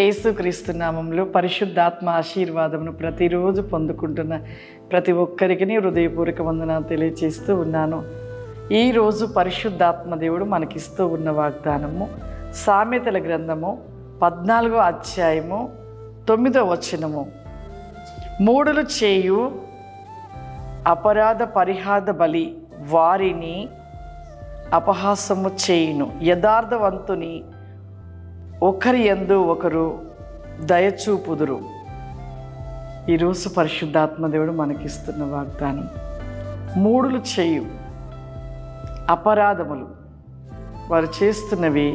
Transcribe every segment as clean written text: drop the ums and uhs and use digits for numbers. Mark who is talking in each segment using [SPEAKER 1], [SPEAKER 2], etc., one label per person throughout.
[SPEAKER 1] యేసుక్రీస్తు నామములో పరిశుద్ధాత్మ ఆశీర్వాదమును ప్రతిరోజు పొందుకుంటున్న ప్రతి ఒక్కరికి హృదయపూర్వక వందనాలు తెలియజేస్తూ ఉన్నాను. ఈరోజు పరిశుద్ధాత్మ దేవుడు మనకిస్తూ ఉన్న వాగ్దానము సామెతల గ్రంథము 14వ అధ్యాయము 9వ వచనము. మూడులు చేయు అపరాధ పరిహార బలి వారిని అపహాసము చేయును, యథార్థవంతుని ఒకరి యందు ఒకరు దయచూపుదురు. ఈరోజు పరిశుద్ధాత్మ దేవుడు మనకిస్తున్న వాగ్దానం మూడులు చేయు అపరాధములు, వారు చేస్తున్నవి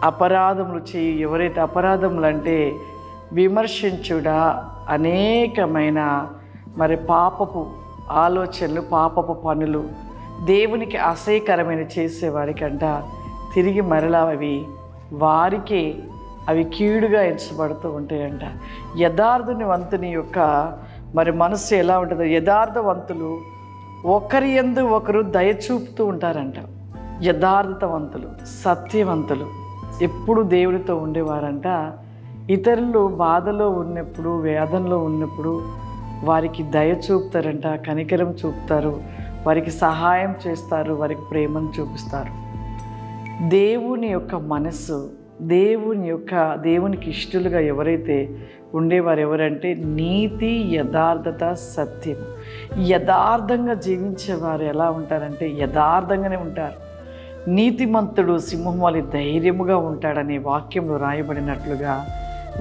[SPEAKER 1] అపరాధములు చేయు. ఎవరైతే అపరాధములు అంటే విమర్శించుడా, అనేకమైన పాపపు ఆలోచనలు, పాపపు పనులు, దేవునికి అసహ్యకరమైన చేసేవారికంట తిరిగి మరలా వారికే అవి కీడుగా ఎంచబడుతూ ఉంటాయంట. యథార్థవంతుని యొక్క మనసు ఎలా ఉంటుందో, యథార్థవంతులు ఒకరి యందు ఒకరు దయ చూపుతూ ఉంటారంట. యథార్థవంతులు, సత్యవంతులు ఎప్పుడు దేవుడితో ఉండేవారంట. ఇతరులు బాధలో ఉన్నప్పుడు, వేదనలో ఉన్నప్పుడు వారికి దయ చూపుతారంట, కనికరం చూపుతారు, వారికి సహాయం చేస్తారు, వారికి ప్రేమను చూపిస్తారు. దేవుని యొక్క మనస్సు, దేవునికి ఇష్టలుగా ఎవరైతే ఉండేవారు ఎవరంటే నీతి, యథార్థత, సత్యం. యథార్థంగా జీవించేవారు ఎలా ఉంటారంటే యథార్థంగానే ఉంటారు. నీతిమంతుడు సింహం వలె ధైర్యముగా ఉంటాడనే వాక్యంలో రాయబడినట్లుగా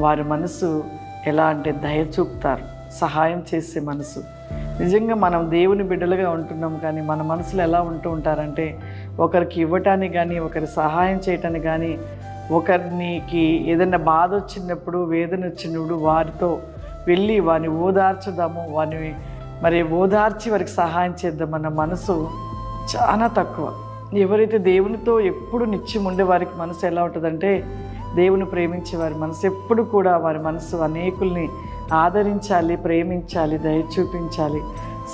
[SPEAKER 1] వారి మనసు ఎలా అంటే దయ చూపుతారు, సహాయం చేసే మనసు. నిజంగా మనం దేవుని బిడ్డలుగా ఉంటున్నాం, కానీ మన మనసులో ఎలా ఉంటూ ఉంటారంటే ఒకరికి ఇవ్వటానికి కానీ, ఒకరి సహాయం చేయటానికి కానీ, ఒకరికి ఏదైనా బాధ వచ్చినప్పుడు, వేదన వచ్చినప్పుడు వారితో వెళ్ళి వారిని ఓదార్చుదాము, వారిని ఓదార్చి వారికి సహాయం చేద్దామన్న మనసు చాలా తక్కువ. ఎవరైతే దేవునితో ఎప్పుడు నిత్యం ఉండే వారికి మనసు ఎలా ఉంటుందంటే, దేవుని ప్రేమించే వారి మనసు ఎప్పుడు కూడా వారి మనసు అనేకుల్ని ఆదరించాలి, ప్రేమించాలి, దయ చూపించాలి,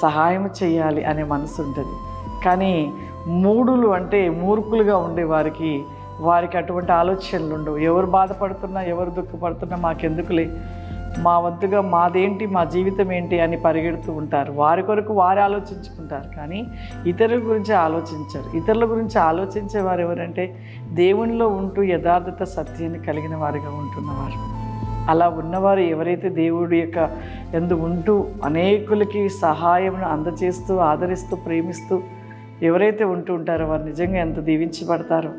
[SPEAKER 1] సహాయం చేయాలి అనే మనసు ఉంటుంది. కానీ మూడులు అంటే మూర్ఖులుగా ఉండే వారికి అటువంటి ఆలోచనలు ఉండవు. ఎవరు బాధపడుతున్నా, ఎవరు దుఃఖపడుతున్నా మాకెందుకులే, మా వద్దుగా మాదేంటి, మా జీవితం ఏంటి అని పరిగెడుతూ ఉంటారు. వారి కొరకు వారు ఆలోచించుకుంటారు, కానీ ఇతరుల గురించి ఆలోచించరు. ఇతరుల గురించి ఆలోచించే వారు ఎవరంటే దేవునిలో ఉంటూ యథార్థత, సత్యాన్ని కలిగిన వారిగా ఉంటున్నవారు. అలా ఉన్నవారు ఎవరైతే దేవుడి యొక్క యందు ఉంటూ అనేకులకి సహాయమును అందజేస్తూ, ఆదరిస్తూ, ప్రేమిస్తూ ఎవరైతే ఉంటూ ఉంటారో వారు నిజంగా ఎంత దీవించబడతారో.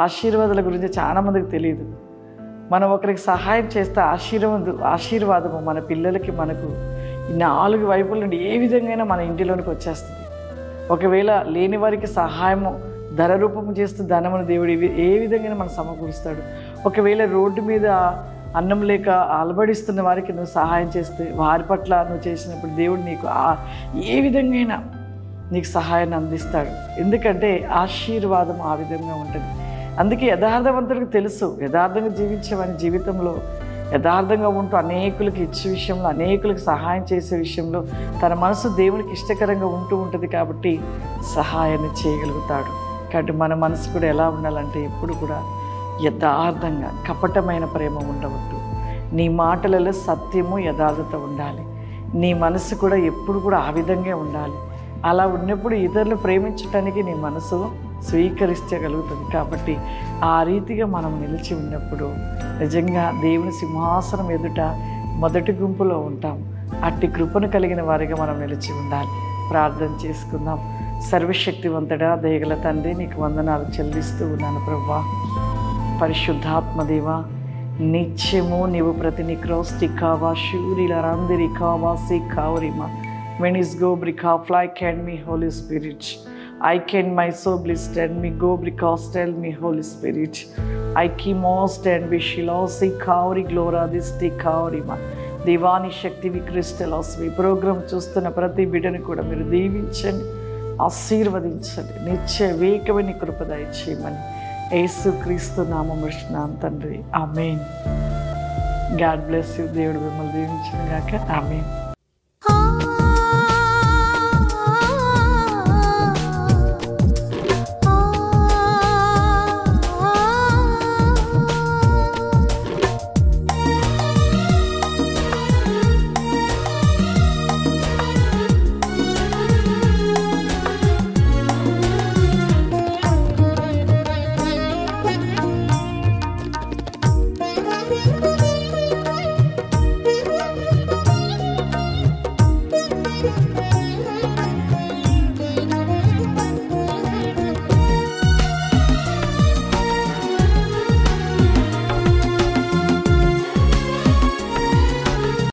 [SPEAKER 1] ఆశీర్వాదాల గురించి చాలామందికి తెలియదు. మనం ఒకరికి సహాయం చేస్తే ఆశీర్వాదము మన పిల్లలకి, మనకు ఈ 4 వైపుల నుండి ఏ విధంగా మన ఇంటిలోనికి వచ్చేస్తుంది. ఒకవేళ లేని వారికి సహాయము ధన రూపము చేస్తూ ధనమును దేవుడు ఏ విధంగా మనం సమకూరుస్తాడు. ఒకవేళ రోడ్డు మీద అన్నం లేక అలబడిస్తున్న వారికి నువ్వు సహాయం చేస్తే, వారి పట్ల నువ్వు చేసినప్పుడు దేవుడు నీకు ఏ విధంగా నీకు సహాయాన్ని అందిస్తాడు. ఎందుకంటే ఆశీర్వాదం ఆ విధంగా ఉంటుంది. అందుకే యథార్థవంతుడికి తెలుసు, యథార్థంగా జీవించే వారి జీవితంలో యథార్థంగా ఉంటూ అనేకులకి ఇచ్చే విషయంలో, అనేకులకు సహాయం చేసే విషయంలో తన మనసు దేవునికి ఇష్టకరంగా ఉంటూ ఉంటుంది. కాబట్టి సహాయాన్ని చేయగలుగుతాడు. కాబట్టి మన మనసు కూడా ఎలా ఉండాలంటే ఎప్పుడు కూడా యథార్థంగా, కపటమైన ప్రేమ ఉండవద్దు. నీ మాటలలో సత్యము, యథార్థత ఉండాలి. నీ మనసు కూడా ఎప్పుడు కూడా ఆ విధంగా ఉండాలి. అలా ఉన్నప్పుడు ఇతరులు ప్రేమించటానికి నీ మనసు స్వీకరించగలుగుతుంది. కాబట్టి ఆ రీతిగా మనం నిలిచి ఉన్నప్పుడు నిజంగా దేవుని సింహాసనం ఎదుట మొదటి గుంపులో ఉంటాం. అట్టి కృపను కలిగిన వారిగా మనం నిలిచి ఉండాలి. ప్రార్థన చేసుకుందాం. సర్వశక్తివంతుడా, దయగల తండ్రి, నీకు వందనాలు చెల్లిస్తూ ఉన్నాను ప్రభువా. పరిశుద్ధాత్మదేవా, నిత్యము నీవు ప్రతి నిక్రోస్టి కావా శూరిల రందిరి కావా సి కావరిమా వెనిస్ గో బ్రికా fly can me Holy Spirit I can my soul bliss stand me go because tell me Holy Spirit I keep most and be shilosi kauri glora this ti kauri ma దేవాని శక్తి విక్రిస్టలాస్ మీ ప్రోగ్రాం చూస్తున్న ప్రతి బిడ్డని కూడా మీరు దీవించండి, ఆశీర్వదించండి, నిత్య వేకమైన కృప దయచేయమని యేసుక్రీస్తు నామమున అడుగుచున్నాను తండ్రి. ఆమేన్. God bless you. దేవుడు మిమ్మల్ని దీవించును గాక. ఆమేన్.